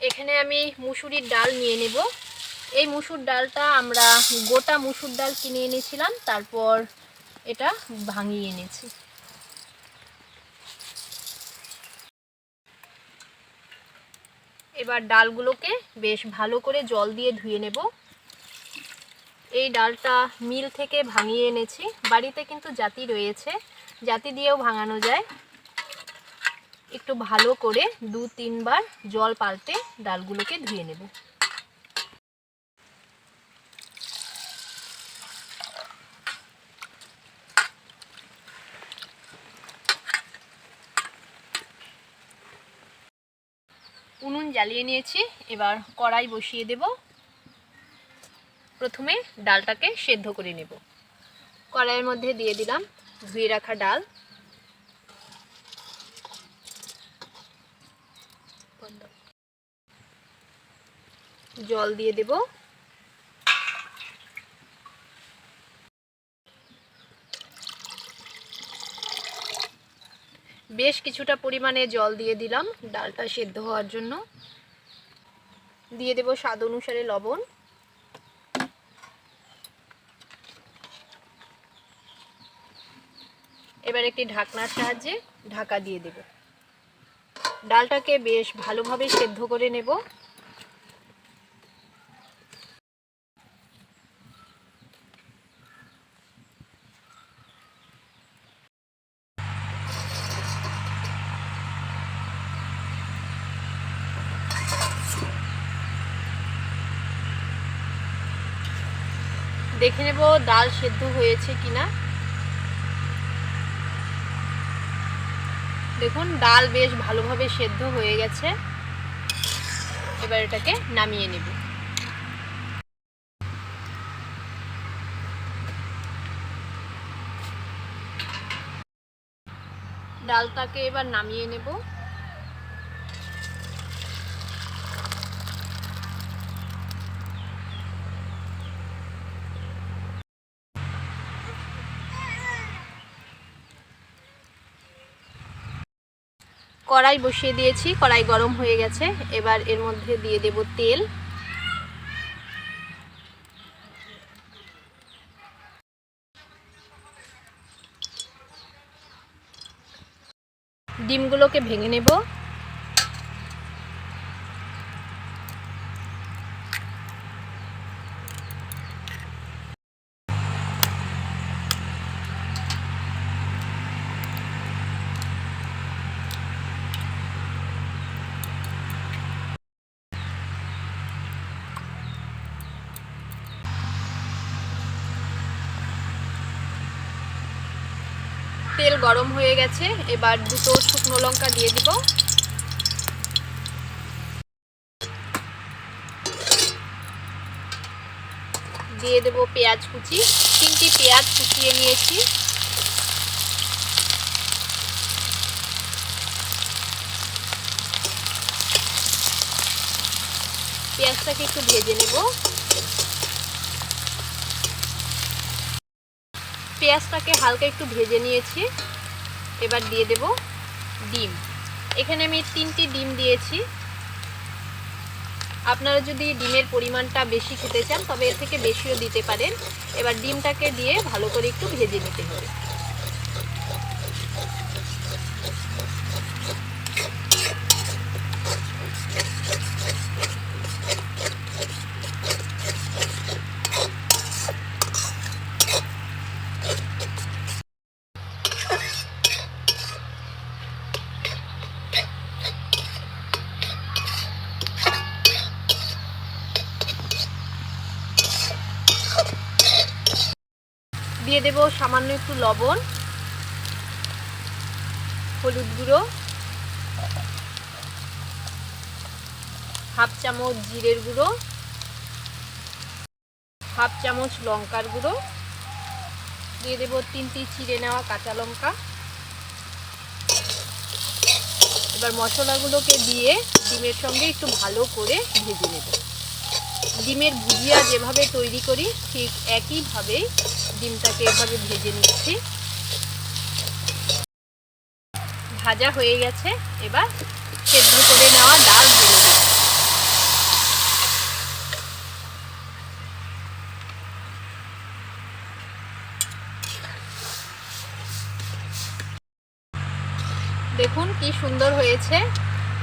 এখানে আমি মুসুরির ডাল নিয়ে নেব। এই মুসুর ডালটা আমরা গোটা মুসুর ডাল কিনে এনেছিলাম, তারপর এটা ভাঙিয়ে এনেছি। এবার ডালগুলোকে বেশ ভালো করে জল দিয়ে ধুয়ে নেব। এই ডালটা মিল থেকে ভাঙিয়ে এনেছি, বাড়িতে কিন্তু জাতি রয়েছে, জাতি দিয়েও ভাঙানো যায়। একটু ভালো করে 2-3 বার জল পাল্টে ডালগুলোকে ধুয়ে নেব। উনুন জ্বালিয়ে নিয়েছি, এবার কড়াই বসিয়ে দেব। প্রথমে ডালটাকে সেদ্ধ করে নেব। কড়াইয়ের মধ্যে দিয়ে দিলাম ধুয়ে রাখা ডাল। জল দিয়ে দেব। বেশ কিছুটা পরিমাণে জল দিয়ে দিলাম ডালটা সেদ্ধ হওয়ার জন্য। দিয়ে দেব স্বাদ অনুসারে লবণ। এবার একটি ঢাকনার সাহায্যে ঢাকা দিয়ে দেব। ডালটাকে বেশ ভালোভাবে সেদ্ধ করে নেব। দেখে নেব ডাল সেদ্ধ হয়েছে কিনা। দেখুন ডাল বেশ ভালোভাবে সেদ্ধ হয়ে গেছে। এবার এটাকে নামিয়ে নেব। ডালটাকে এবার নামিয়ে নেব। কড়াই বসিয়ে দিয়েছি, কড়াই গরম হয়ে গেছে। এবার এর মধ্যে দিয়ে দেব তেল। ডিমগুলোকে ভেঙে নেব। তেল গরম হয়ে গেছে, এবার 2টো শুকনো লঙ্কা দিয়ে দিব। দিয়ে দেব পেঁয়াজ কুচি। 3টি পেঁয়াজ কুচিয়ে নিয়েছি। পেঁয়াজটাকে একটু ভেজে নেব। পেঁয়াজটাকে হালকা একটু ভেজে নিয়েছি। এবার দিয়ে দেব ডিম। এখানে আমি 3টি ডিম দিয়েছি। আপনারা যদি ডিমের পরিমাণটা বেশি খেতে চান তবে এর থেকে বেশিও দিতে পারেন। এবার ডিমটাকে দিয়ে ভালো করে একটু ভেজে নিতে হবে। দিয়ে দেব সামান্য একটু লবণ, হলুদ গুঁড়ো, হাফ চামচ জিরের গুঁড়ো, হাফ চামচ লঙ্কার গুঁড়ো, দিয়ে দেব 3টি চিড়ে নেওয়া কাঁচা লঙ্কা। এবার মশলাগুলোকে দিয়ে ডিমের সঙ্গে একটু ভালো করে ভেজে নেব। ডিমের ভুজিয়া যেভাবে তৈরি করি ঠিক একইভাবে ডিমটাকে এভাবে ভেজে নিচ্ছি। ভাজা হয়ে গেছে, এবার সেদ্ধ করে নেওয়া ডাল ঢেলে দেব। দেখুন কি সুন্দর হয়েছে,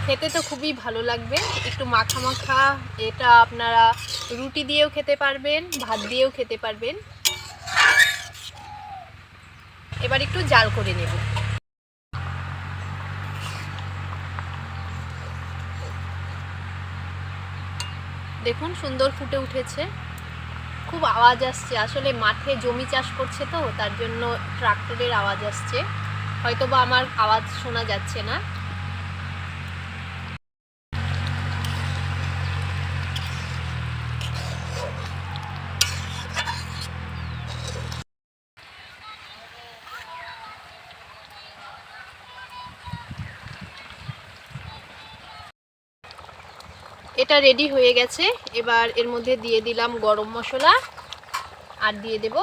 খেতে তো খুবই ভালো লাগবে। একটু মাখা মাখা, এটা আপনারা রুটি দিয়েও খেতে পারবেন, ভাত দিয়েও খেতে পারবেন। এবার একটু জাল করে নেব। দেখুন সুন্দর ফুটে উঠেছে, খুব আওয়াজ আসছে। আসলে মাঠে জমি চাষ করছে তো, তার জন্য ট্রাক্টরের আওয়াজ আসছে, হয়তোবা আমার আওয়াজ শোনা যাচ্ছে না। এটা রেডি হয়ে গেছে। এবার এর মধ্যে দিয়ে দিলাম গরম মশলা, আর দিয়ে দেব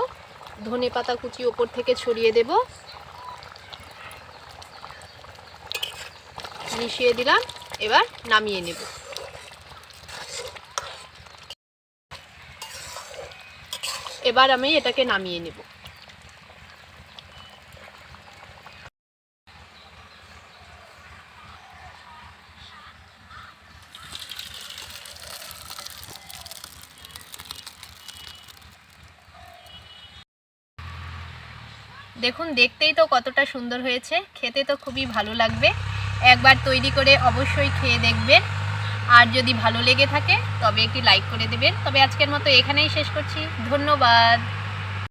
ধনেপাতা কুচি, ওপর থেকে ছড়িয়ে দেব, মিশিয়ে দিলাম। এবার নামিয়ে নেব। এবার আমি এটাকে নামিয়ে নেব। দেখুন দেখতেই তো কতটা সুন্দর হয়েছে, খেতে তো খুবই ভালো লাগবে। একবার তৈরি করে অবশ্যই খেয়ে দেখবেন, আর যদি ভালো লেগে থাকে তবে একটি লাইক করে দেবেন। তবে আজকের মতো এখানেই শেষ করছি। ধন্যবাদ।